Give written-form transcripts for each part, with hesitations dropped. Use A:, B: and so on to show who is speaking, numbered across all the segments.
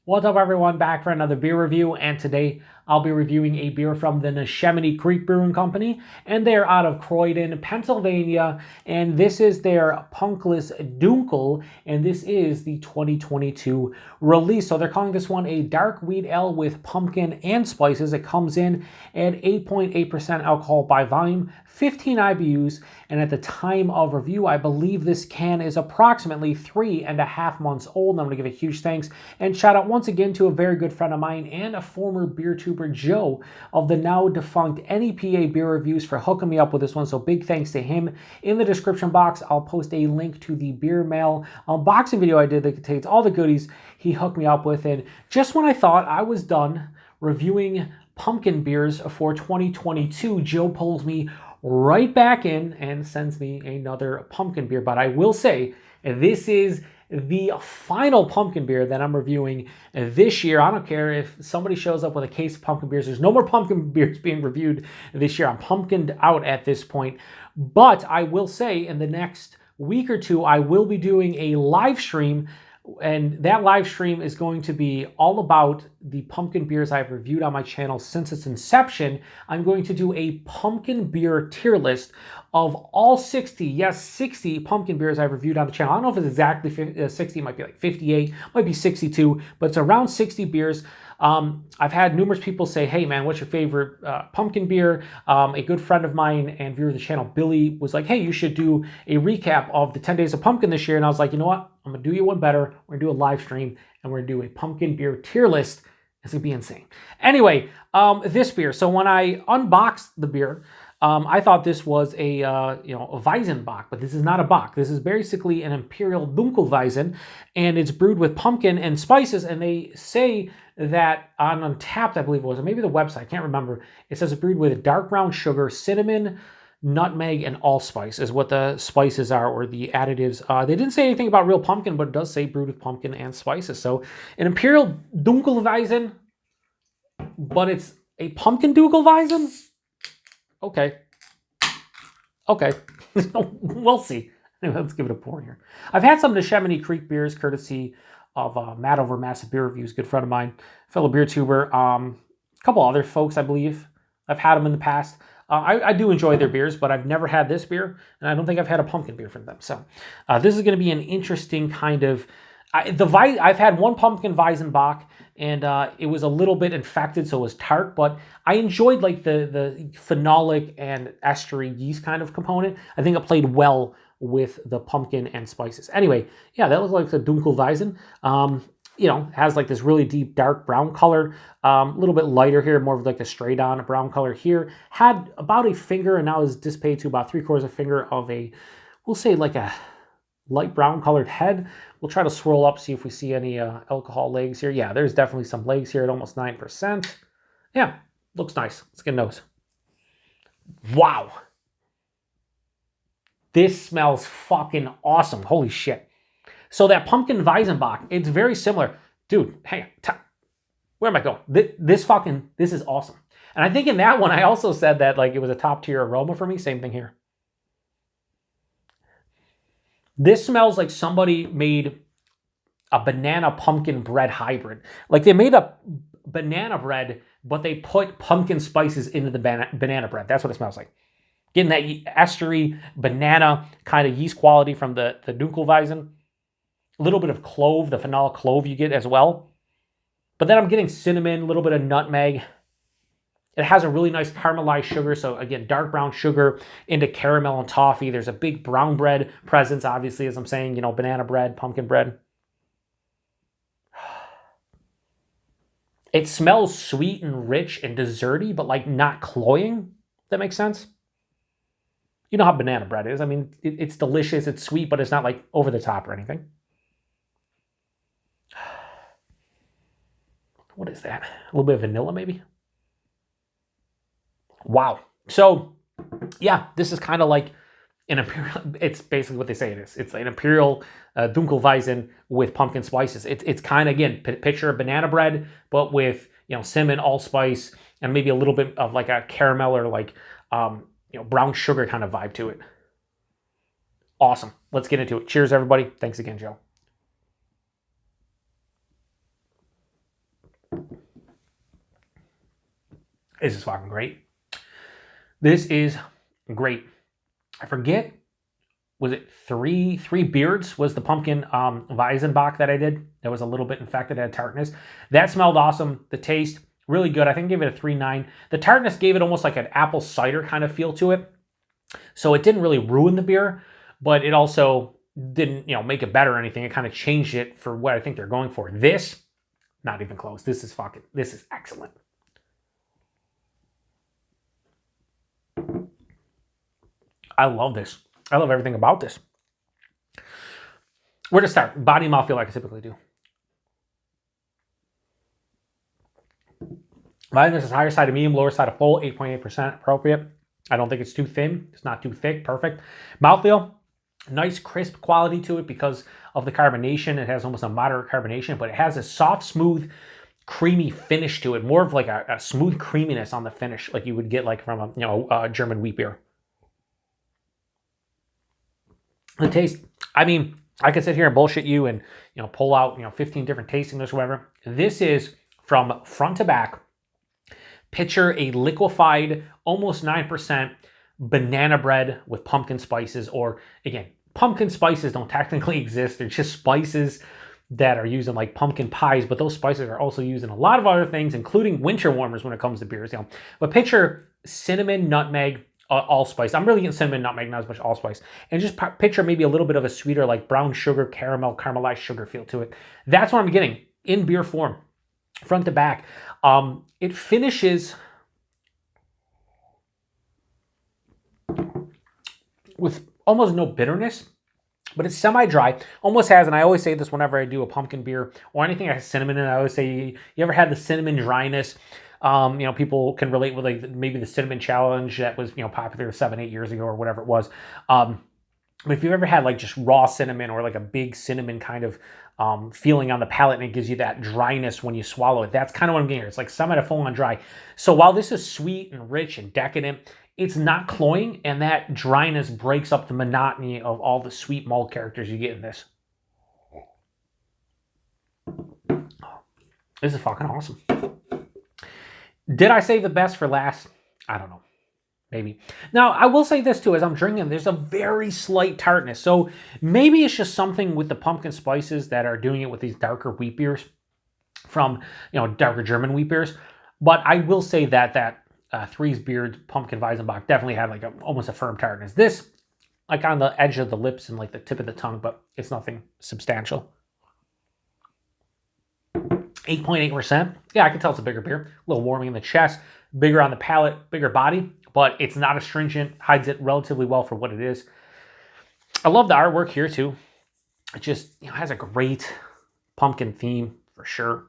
A: What's up everyone, back for another beer review, and today I'll be reviewing a beer from the Neshaminy Creek Brewing Company, and they're out of Croydon, Pennsylvania, and this is their Punkless Dunkel, and this is the 2022 release. So they're calling this one a dark wheat ale with pumpkin and spices. It comes in at 8.8% alcohol by volume, 15 IBUs, and at the time of review, I believe this can is approximately 3.5 months old. And I'm going to give a huge thanks and shout out once again to a very good friend of mine and a former beer tuber, Joe, of the now defunct NEPA Beer Reviews, for hooking me up with this one. So big thanks to him. In the description box, I'll post a link to the beer mail unboxing video I did that contains all the goodies he hooked me up with. And just when I thought I was done reviewing pumpkin beers for 2022, Joe pulls me right back in and sends me another pumpkin beer. But I will say, this is the final pumpkin beer that I'm reviewing this year. I don't care if somebody shows up with a case of pumpkin beers. There's no more pumpkin beers being reviewed this year. I'm pumpkined out at this point. But I will say, in the next week or two, I will be doing a live stream, and that live stream is going to be all about the pumpkin beers I've reviewed on my channel since its inception. I'm going to do a pumpkin beer tier list of all 60, yes, 60 pumpkin beers I've reviewed on the channel. I don't know if it's exactly 60, it might be like 58, might be 62, but it's around 60 beers. I've had numerous people say, hey man, what's your favorite pumpkin beer? A good friend of mine and viewer of the channel, Billy, was like, hey, you should do a recap of the 10 Days of Pumpkin this year. And I was like, you know what? I'm going to do you one better. We're going to do a live stream, and we're going to do a pumpkin beer tier list. It's going to be insane. Anyway, this beer. So when I unboxed the beer, I thought this was a Weizenbock, but this is not a Bock. This is basically an Imperial Dunkelweizen, and it's brewed with pumpkin and spices. And they say that on Untapped, I believe it was, or maybe the website, I can't remember. It says it's brewed with dark brown sugar, cinnamon, nutmeg, and allspice is what the spices are, or the additives. They didn't say anything about real pumpkin, but it does say brewed with pumpkin and spices. So an Imperial Dunkelweizen, but it's a pumpkin Dunkelweizen? Okay. We'll see. Anyway, let's give it a pour here. I've had some Neshaminy Creek beers, courtesy of Matt over Massive Beer Reviews, good friend of mine, fellow beer tuber. A couple other folks, I believe. I've had them in the past. I do enjoy their beers, but I've never had this beer, and I don't think I've had a pumpkin beer from them. So this is going to be an interesting kind of... I've had one pumpkin Weizenbock, and it was a little bit infected, so it was tart, but I enjoyed like the phenolic and estery yeast kind of component. I think it played well with the pumpkin and spices. Anyway, yeah, that looks like the Dunkelweizen. Has like this really deep dark brown color, a little bit lighter here, more of like a straight on brown color here. Had about a finger, and now is dissipated to about 3/4 a finger of a, we'll say like a light brown colored head. We'll try to swirl up, see if we see any alcohol legs here. Yeah, there's definitely some legs here at almost 9%. Yeah, looks nice. Let's get a nose. Wow. This smells fucking awesome. Holy shit. So that pumpkin Weizenbock, it's very similar. Dude, hang on. Where am I going? This is awesome. And I think in that one, I also said that like it was a top tier aroma for me. Same thing here. This smells like somebody made a banana pumpkin bread hybrid. Like they made a banana bread, but they put pumpkin spices into the banana bread. That's what it smells like. Getting that estery banana kind of yeast quality from the Dunkelweizen. A little bit of clove, the phenolic clove you get as well. But then I'm getting cinnamon, a little bit of nutmeg. It has a really nice caramelized sugar. So again, dark brown sugar into caramel and toffee. There's a big brown bread presence, obviously, as I'm saying, banana bread, pumpkin bread. It smells sweet and rich and desserty, but like not cloying. That makes sense? You know how banana bread is. I mean, it's delicious, it's sweet, but it's not like over the top or anything. What is that? A little bit of vanilla, maybe? Wow. So, yeah, this is kind of like an Imperial... It's basically what they say it is. It's an Imperial Dunkelweizen with pumpkin spices. It's kind of, again, picture a banana bread, but with, cinnamon, allspice, and maybe a little bit of like a caramel or like, brown sugar kind of vibe to it. Awesome. Let's get into it. Cheers, everybody. Thanks again, Joe. This is fucking great. This is great. I forget, was it three beards was the pumpkin Weizenbach that I did. That was a little bit infected, had tartness. That smelled awesome. The taste, really good. I think I gave it a 3.9. The tartness gave it almost like an apple cider kind of feel to it. So it didn't really ruin the beer, but it also didn't, make it better or anything. It kind of changed it for what I think they're going for. This, not even close. This is excellent. I love this. I love everything about this. Where to start? Body mouthfeel like I typically do. This is higher side of medium, lower side of full, 8.8% appropriate. I don't think it's too thin. It's not too thick. Perfect. Mouthfeel, nice crisp quality to it because of the carbonation. It has almost a moderate carbonation, but it has a soft, smooth, creamy finish to it. More of like a smooth creaminess on the finish, like you would get like from a German wheat beer. The taste, I mean, I could sit here and bullshit you and pull out 15 different tasting notes or whatever. This is from front to back. Picture a liquefied, almost 9% banana bread with pumpkin spices, or again, pumpkin spices don't technically exist. They're just spices that are used in like pumpkin pies, but those spices are also used in a lot of other things, including winter warmers when it comes to beers. But picture cinnamon, nutmeg, allspice. I'm really getting cinnamon, nutmeg, not as much allspice. And just picture maybe a little bit of a sweeter, like brown sugar, caramelized sugar feel to it. That's what I'm getting in beer form, front to back. It finishes with almost no bitterness, but it's semi-dry. Almost has, and I always say this whenever I do a pumpkin beer or anything that has cinnamon in it, I always say, you ever had the cinnamon dryness? People can relate with like maybe the cinnamon challenge that was, popular 7-8 years ago or whatever it was. But if you've ever had like just raw cinnamon or like a big cinnamon kind of feeling on the palate, and it gives you that dryness when you swallow it, that's kind of what I'm getting here. It's like semi to full on dry. So while this is sweet and rich and decadent, it's not cloying, and that dryness breaks up the monotony of all the sweet malt characters you get in this. This is fucking awesome. Did I save the best for last? I don't know. Maybe. Now, I will say this too, as I'm drinking, there's a very slight tartness. So maybe it's just something with the pumpkin spices that are doing it with these darker wheat beers from, darker German wheat beers. But I will say that Three's Beard Pumpkin Weizenbach definitely had like almost a firm tartness. This, like on the edge of the lips and like the tip of the tongue, but it's nothing substantial. 8.8%. Yeah, I can tell it's a bigger beer. A little warming in the chest, bigger on the palate, bigger body, but it's not astringent, hides it relatively well for what it is. I love the artwork here too. It just has a great pumpkin theme for sure.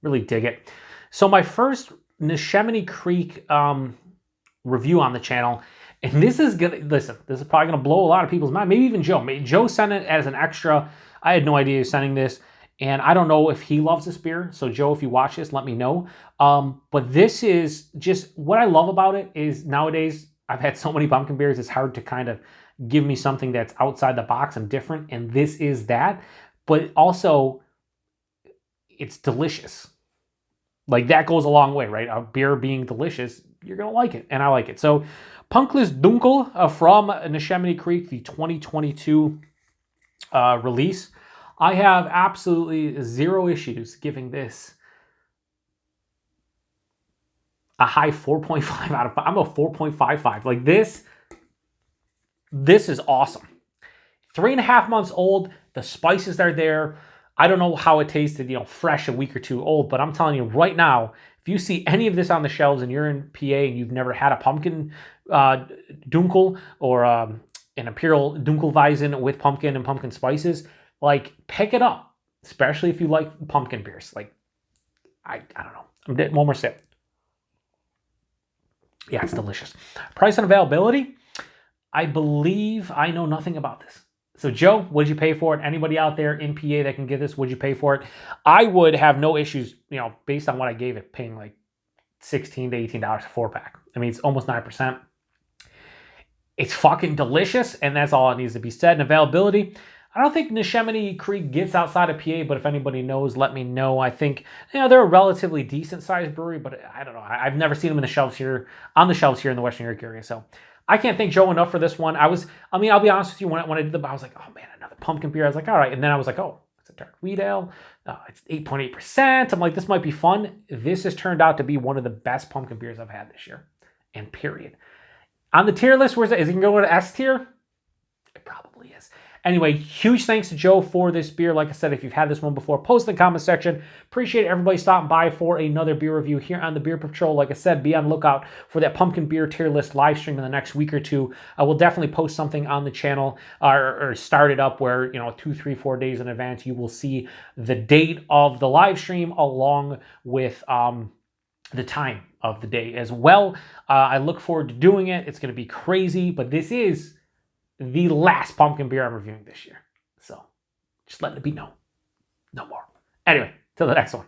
A: Really dig it. So my first Neshaminy Creek review on the channel, and this is gonna, listen, this is probably gonna blow a lot of people's mind, maybe even Joe. Joe sent it as an extra. I had no idea he was sending this. And I don't know if he loves this beer. So Joe, if you watch this, let me know. But this is just, what I love about it is nowadays, I've had so many pumpkin beers, it's hard to kind of give me something that's outside the box and different. And this is that. But also, it's delicious. Like that goes a long way, right? A beer being delicious, you're going to like it. And I like it. So Punkless Dunkel from Neshaminy Creek, the 2022 release. I have absolutely zero issues giving this a high 4.5 out of 5. I'm a 4.55. Like this is awesome. 3.5 months old. The spices are there. I don't know how it tasted, fresh a week or two old, but I'm telling you right now, if you see any of this on the shelves and you're in PA and you've never had a pumpkin dunkel or an Imperial Dunkelweizen with pumpkin and pumpkin spices, like, pick it up, especially if you like pumpkin beers. Like, I don't know. I'm getting one more sip. Yeah, it's delicious. Price and availability, I believe I know nothing about this. So, Joe, what did you pay for it? Anybody out there in PA that can get this, would you pay for it? I would have no issues, based on what I gave it, paying like $16 to $18 a 4-pack. I mean, it's almost 9%. It's fucking delicious, and that's all it needs to be said. And availability, I don't think Neshaminy Creek gets outside of PA, but if anybody knows, let me know. I think, they're a relatively decent sized brewery, but I don't know. I've never seen them in the shelves here, on the shelves here in the Western New York area. So I can't thank Joe enough for this one. I'll be honest with you, when I did I was like, oh man, another pumpkin beer. I was like, all right. And then I was like, oh, it's a dark wheat ale. It's 8.8%. I'm like, this might be fun. This has turned out to be one of the best pumpkin beers I've had this year. And period. On the tier list, where's it? Is it going to go to S tier? It probably is. Anyway, huge thanks to Joe for this beer. Like I said, if you've had this one before, post in the comment section. Appreciate everybody stopping by for another beer review here on the Beer Patrol. Like I said, be on the lookout for that pumpkin beer tier list live stream in the next week or two. I will definitely post something on the channel or start it up where, 2, 3, 4 days in advance, you will see the date of the live stream along with the time of the day as well. I look forward to doing it. It's going to be crazy, but this is the last pumpkin beer I'm reviewing this year. So just letting it be known. No more. Anyway, till the next one.